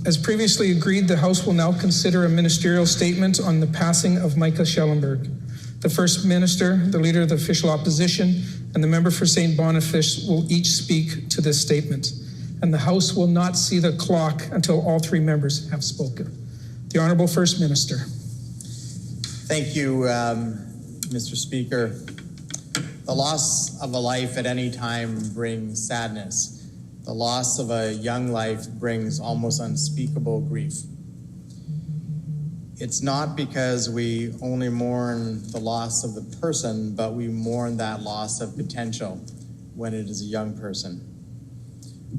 As previously agreed, the House will now consider a ministerial statement on the passing of Mica Schellenberg. The First Minister, the Leader of the Official Opposition, and the member for St. Boniface will each speak to this statement, and the House will not see the clock until all three members have spoken. The Honourable First Minister. Thank you, Mr. Speaker. The loss of a life at any time brings sadness. The loss of a young life brings almost unspeakable grief. It's not because we only mourn the loss of the person, but we mourn that loss of potential when it is a young person.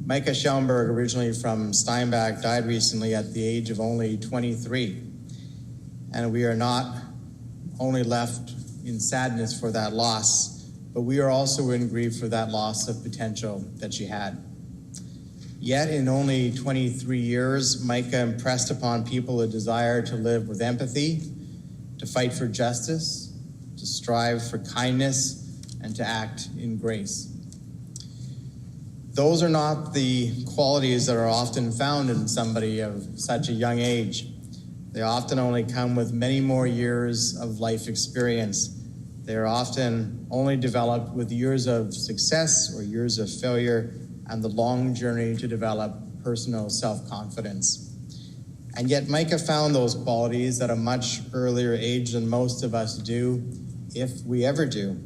Mica Schellenberg, originally from Steinbach, died recently at the age of only 23. And we are not only left in sadness for that loss, but we are also in grief for that loss of potential that she had. Yet in only 23 years, Mica impressed upon people a desire to live with empathy, to fight for justice, to strive for kindness, and to act in grace. Those are not the qualities that are often found in somebody of such a young age. They often only come with many more years of life experience. They are often only developed with years of success or years of failure and the long journey to develop personal self-confidence. And yet Mica found those qualities at a much earlier age than most of us do, if we ever do.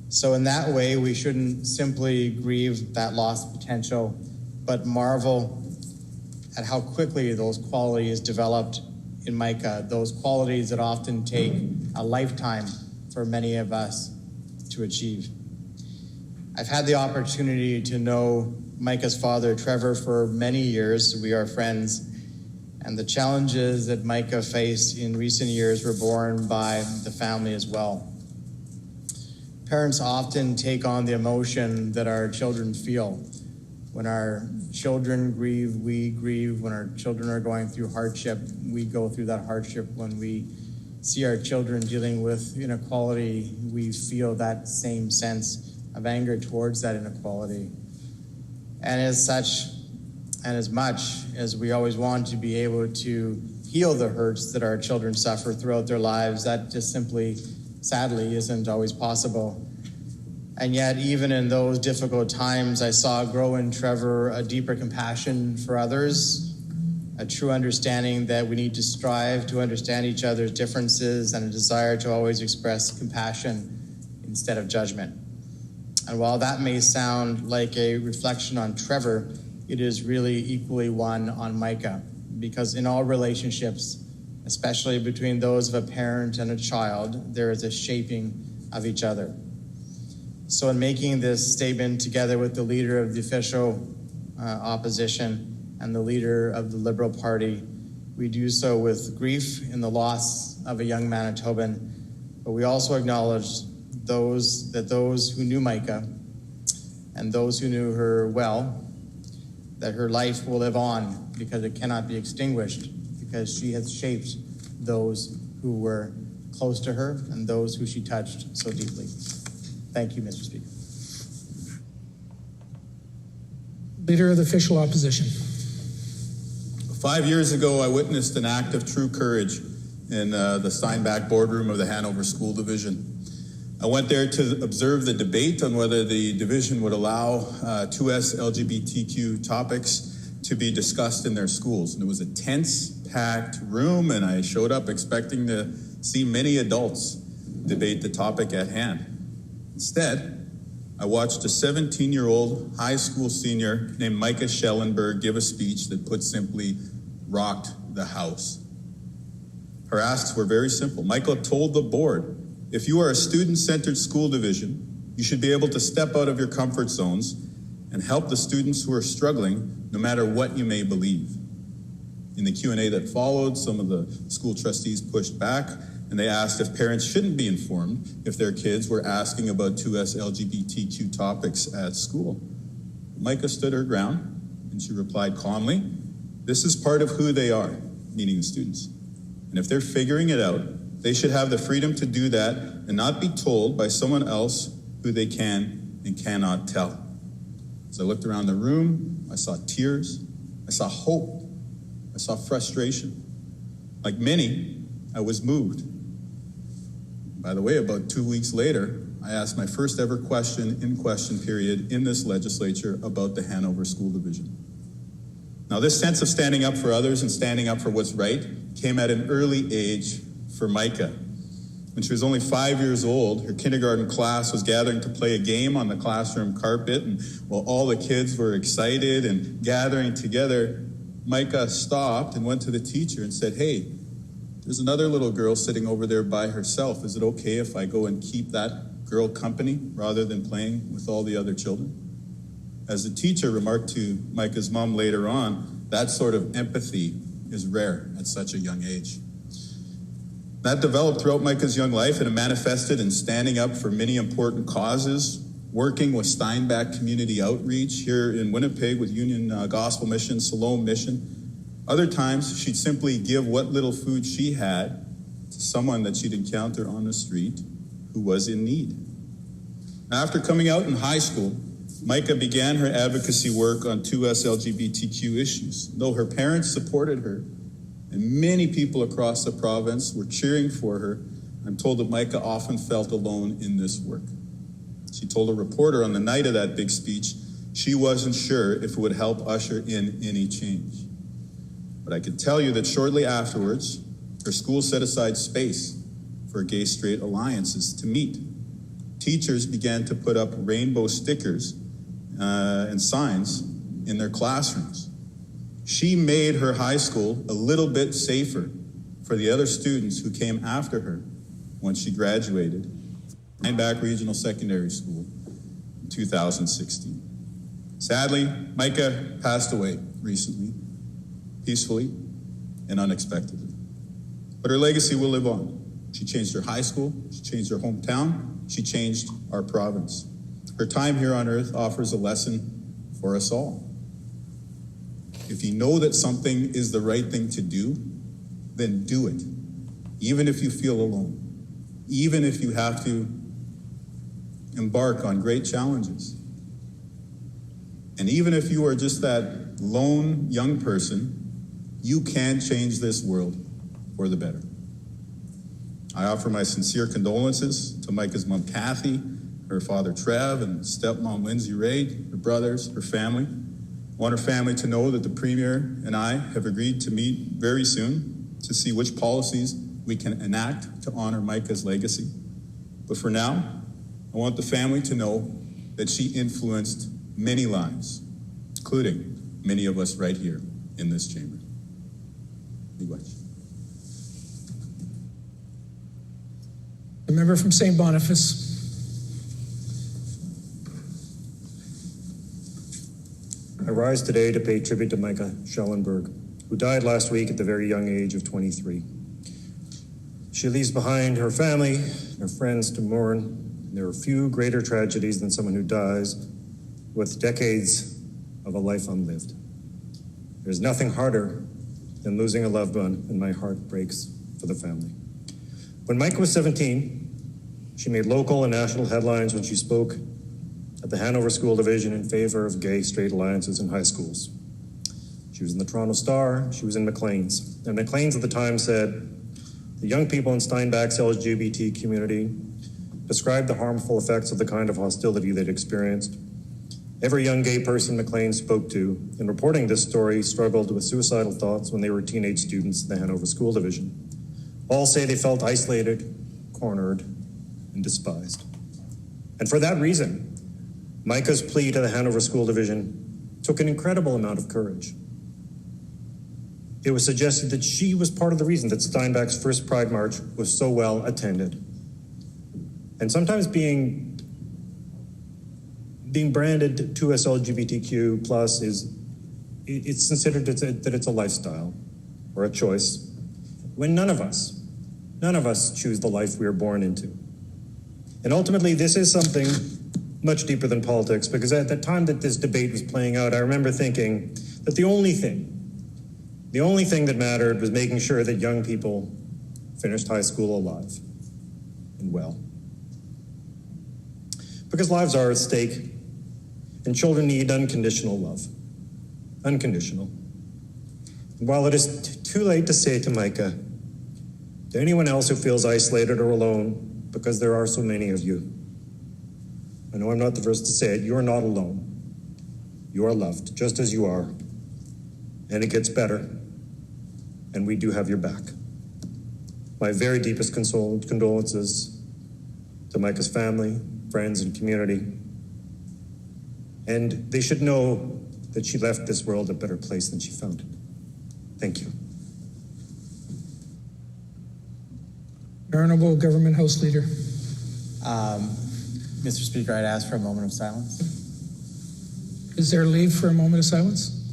So in that way, we shouldn't simply grieve that lost potential, but marvel at how quickly those qualities developed in Mica, those qualities that often take a lifetime for many of us to achieve. I've had the opportunity to know Mica's father, Trevor, for many years. We are friends, and the challenges that Mica faced in recent years were borne by the family as well. Parents often take on the emotion that our children feel. When our children grieve, we grieve. When our children are going through hardship, we go through that hardship. When we see our children dealing with inequality, we feel that same sense of anger towards that inequality. And as such, and as much as we always want to be able to heal the hurts that our children suffer throughout their lives, that just simply, sadly, isn't always possible. And yet, even in those difficult times, I saw grow in Trevor a deeper compassion for others, a true understanding that we need to strive to understand each other's differences, and a desire to always express compassion instead of judgment. And while that may sound like a reflection on Trevor, it is really equally one on Mica, because in all relationships, especially between those of a parent and a child, there is a shaping of each other. So in making this statement together with the leader of the official opposition and the leader of the Liberal Party, we do so with grief in the loss of a young Manitoban, but we also acknowledge those who knew Mica and those who knew her well, that her life will live on because it cannot be extinguished, because she has shaped those who were close to her and those who she touched so deeply. Thank you, Mr. Speaker. Leader of the Official Opposition. 5 years ago, I witnessed an act of true courage in the Steinbach boardroom of the Hanover School Division. I went there to observe the debate on whether the division would allow 2S LGBTQ topics to be discussed in their schools. And it was a tense, packed room, and I showed up expecting to see many adults debate the topic at hand. Instead, I watched a 17-year-old high school senior named Mica Schellenberg give a speech that, put simply, rocked the house. Her asks were very simple. Mica told the board, if you are a student-centered school division, you should be able to step out of your comfort zones and help the students who are struggling, no matter what you may believe. In the Q&A that followed, some of the school trustees pushed back, and they asked if parents shouldn't be informed if their kids were asking about 2S LGBTQ topics at school. Mica stood her ground, and she replied calmly, this is part of who they are, meaning the students. And if they're figuring it out, they should have the freedom to do that and not be told by someone else who they can and cannot tell. As I looked around the room, I saw tears, I saw hope, I saw frustration. Like many, I was moved. By the way, about 2 weeks later, I asked my first ever question in question period in this legislature about the Hanover School Division. Now, this sense of standing up for others and standing up for what's right came at an early age for Mica. When she was only 5 years old, her kindergarten class was gathering to play a game on the classroom carpet, and while all the kids were excited and gathering together, Mica stopped and went to the teacher and said, "Hey, there's another little girl sitting over there by herself. Is it okay if I go and keep that girl company rather than playing with all the other children?" As the teacher remarked to Mica's mom later on, that sort of empathy is rare at such a young age. That developed throughout Mica's young life, and it manifested in standing up for many important causes, working with Steinbach Community Outreach here in Winnipeg with Union Gospel Mission, Siloam Mission. Other times, she'd simply give what little food she had to someone that she'd encounter on the street who was in need. After coming out in high school, Mica began her advocacy work on 2S LGBTQ issues. Though her parents supported her, and many people across the province were cheering for her, I'm told that Mica often felt alone in this work. She told a reporter on the night of that big speech she wasn't sure if it would help usher in any change. But I can tell you that shortly afterwards, her school set aside space for gay-straight alliances to meet. Teachers began to put up rainbow stickers and signs in their classrooms. She made her high school a little bit safer for the other students who came after her when she graduated Steinbach Regional Secondary School in 2016. Sadly, Mica passed away recently, peacefully and unexpectedly. But her legacy will live on. She changed her high school, she changed her hometown, she changed our province. Her time here on earth offers a lesson for us all. If you know that something is the right thing to do, then do it. Even if you feel alone, even if you have to embark on great challenges. And even if you are just that lone young person, you can change this world for the better. I offer my sincere condolences to Mica's mom, Kathy, her father, Trev, and stepmom, Lindsay Ray, her brothers, her family. I want her family to know that the Premier and I have agreed to meet very soon to see which policies we can enact to honor Mica's legacy. But for now, I want the family to know that she influenced many lives, including many of us right here in this chamber. Be blessed. The member from St. Boniface. I rise today to pay tribute to Mica Schellenberg, who died last week at the very young age of 23. She leaves behind her family and her friends to mourn. There are few greater tragedies than someone who dies with decades of a life unlived. There's nothing harder than losing a loved one, and my heart breaks for the family. When Mica was 17, she made local and national headlines when she spoke at the Hanover School Division in favor of gay-straight alliances in high schools. She was in the Toronto Star, she was in Maclean's. And Maclean's at the time said, the young people in Steinbach's LGBT community described the harmful effects of the kind of hostility they'd experienced. Every young gay person Maclean spoke to in reporting this story struggled with suicidal thoughts when they were teenage students in the Hanover School Division. All say they felt isolated, cornered, and despised. And for that reason, Mica's plea to the Hanover School Division took an incredible amount of courage. It was suggested that she was part of the reason that Steinbach's first Pride March was so well attended. And sometimes being branded 2S LGBTQ plus it's considered that it's a lifestyle or a choice, when none of us choose the life we are born into. And ultimately, this is something much deeper than politics, because at the time that this debate was playing out, I remember thinking that the only thing that mattered was making sure that young people finished high school alive and well. Because lives are at stake, and children need unconditional love. Unconditional. While it is too late to say to Mica, to anyone else who feels isolated or alone, because there are so many of you, I know I'm not the first to say it, you are not alone. You are loved, just as you are. And it gets better. And we do have your back. My very deepest condolences to Mica's family, friends, and community. And they should know that she left this world a better place than she found it. Thank you. Honorable Government House Leader. Mr. Speaker, I'd ask for a moment of silence. Is there leave for a moment of silence?